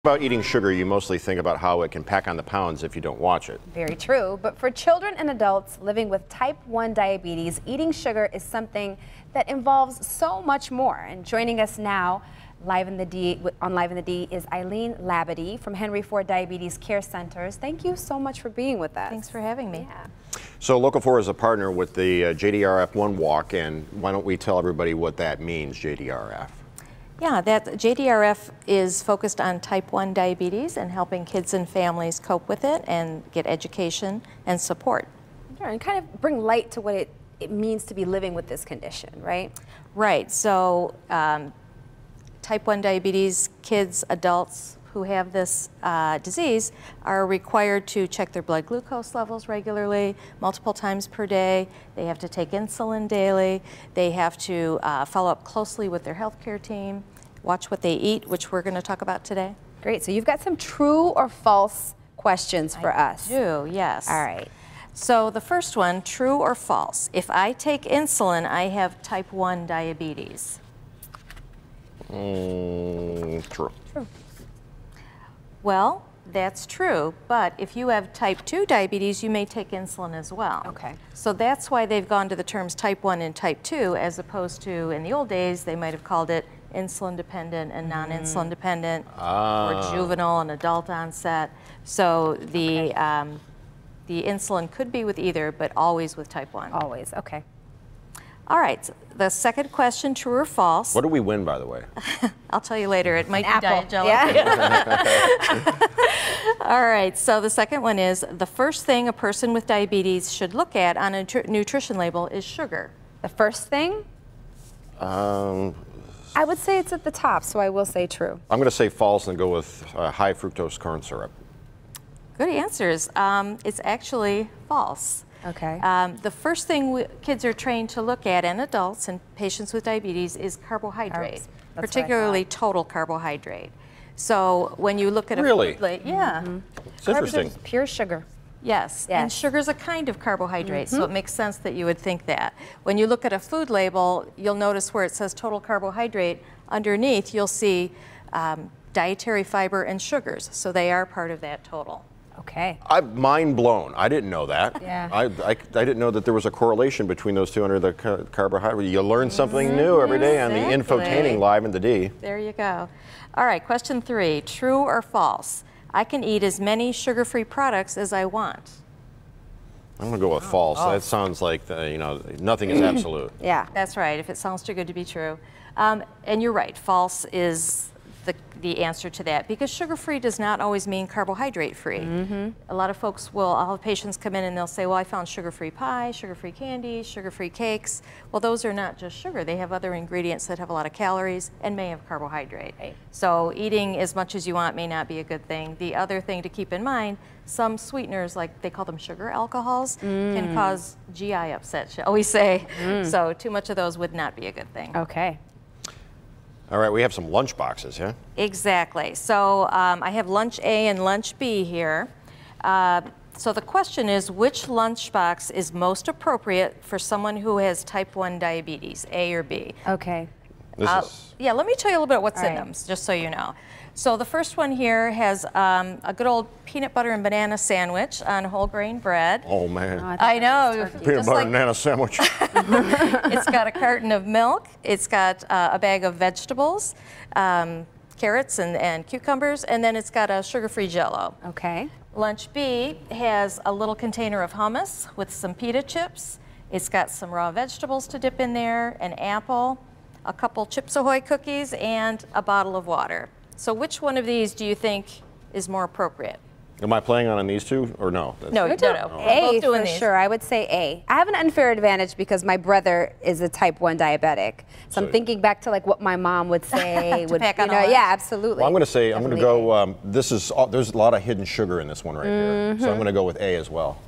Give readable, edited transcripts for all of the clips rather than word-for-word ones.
About eating sugar, you mostly think about how it can pack on the pounds if you don't watch it. Very true, but for children and adults living with type 1 diabetes, eating sugar is something that involves so much more. And joining us now Live in the D is Eileen Labadie from Henry Ford Diabetes Care Centers. Thank you so much for being with us. Thanks for having me. Yeah. So Local 4 is a partner with the JDRF One Walk, and why don't we tell everybody what that means, JDRF? Yeah, that JDRF is focused on type 1 diabetes and helping kids and families cope with it and get education and support. Sure, and kind of bring light to what it means to be living with this condition, right? Right, so type 1 diabetes kids, adults who have this disease are required to check their blood glucose levels regularly, multiple times per day. They have to take insulin daily. They have to follow up closely with their healthcare team, watch what they eat, which we're going to talk about today. Great, so you've got some true or false questions for us. I do, yes. All right. So the first one, true or false? If I take insulin, I have type 1 diabetes. True. True. Well, that's true, but if you have type 2 diabetes, you may take insulin as well. Okay. So that's why they've gone to the terms type 1 and type 2, as opposed to, in the old days, they might have called it insulin dependent and non-insulin dependent, or juvenile and adult onset. So the insulin could be with either, but always with type 1. Always, okay. All right, so the second question, true or false? What do we win, by the way? I'll tell you later. It might be Apple. diet jelly. Yeah. All right, so the second one is the first thing a person with diabetes should look at on a nutrition label is sugar. The first thing? I would say it's at the top, so I will say true. I'm going to say false and go with high fructose corn syrup. Good answers. It's actually false. Okay. The first thing kids are trained to look at, and adults and patients with diabetes, is carbohydrate, particularly total carbohydrate. So when you look at a food label, yeah. It's interesting. Pure sugar. Yes, and sugar's a kind of carbohydrate, so it makes sense that you would think that. When you look at a food label, you'll notice where it says total carbohydrate, underneath you'll see dietary fiber and sugars, so they are part of that total. Okay. I'm mind blown. I didn't know that. Yeah. I didn't know that there was a correlation between those two under the carbohydrate. You learn something new every day on the infotaining Live in the D. There you go. All right, question 3, true or false? I can eat as many sugar-free products as I want. I'm going to go with false. That sounds like, you know, nothing is absolute. Yeah. That's right, if it sounds too good to be true. And you're right, false is the answer to that, because sugar-free does not always mean carbohydrate-free. A lot of folks will, I'll have patients come in and they'll say, well, I found sugar-free pie, sugar-free candy, sugar-free cakes. Well, those are not just sugar. They have other ingredients that have a lot of calories and may have carbohydrate. Right. So eating as much as you want may not be a good thing. The other thing to keep in mind, some sweeteners, like they call them sugar alcohols, can cause GI upset, shall we say. So too much of those would not be a good thing. Okay. All right, we have some lunch boxes, yeah? Exactly. So I have lunch A and lunch B here. So the question is, which lunchbox is most appropriate for someone who has type 1 diabetes, A or B? Okay. Yeah, let me tell you a little bit what's in them, just so you know. So the first one here has a good old peanut butter and banana sandwich on whole grain bread. Oh, man. I know. Peanut butter and banana sandwich. It's got a carton of milk. It's got a bag of vegetables, carrots and cucumbers, and then it's got a sugar-free Jell-O. Okay. Lunch B has a little container of hummus with some pita chips. It's got some raw vegetables to dip in there, an apple, a couple Chips Ahoy cookies, and a bottle of water. So which one of these do you think is more appropriate? Am I playing on these two or no? No. A for sure. I would say A. I have an unfair advantage because my brother is a type 1 diabetic. So I'm thinking back to like what my mom would say. Yeah, absolutely. Well, I'm going to say, I'm going to go, there's a lot of hidden sugar in this one right here. So I'm going to go with A as well.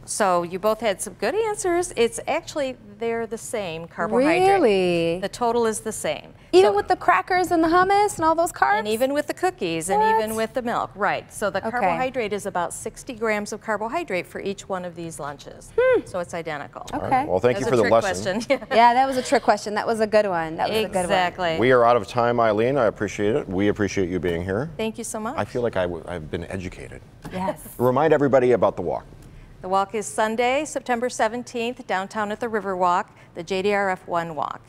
So you both had some good answers. It's actually, they're the same carbohydrate. Really? The total is the same. Even So- with the crackers and the hummus and all those carbs? And even with the cookies and What? even with the milk, right. So the Okay. carbohydrate is about 60 grams of carbohydrate for each one of these lunches. So it's identical. All right. Okay. Well, thank That you was for a the trick lesson. question. Yeah, that was a trick question. That was a good one. That was a good one. Exactly. We are out of time, Eileen. I appreciate it. We appreciate you being here. Thank you so much. I feel like I've been educated. Yes. Remind everybody about the walk. The walk is Sunday, September 17th, downtown at the Riverwalk, the JDRF 1 walk.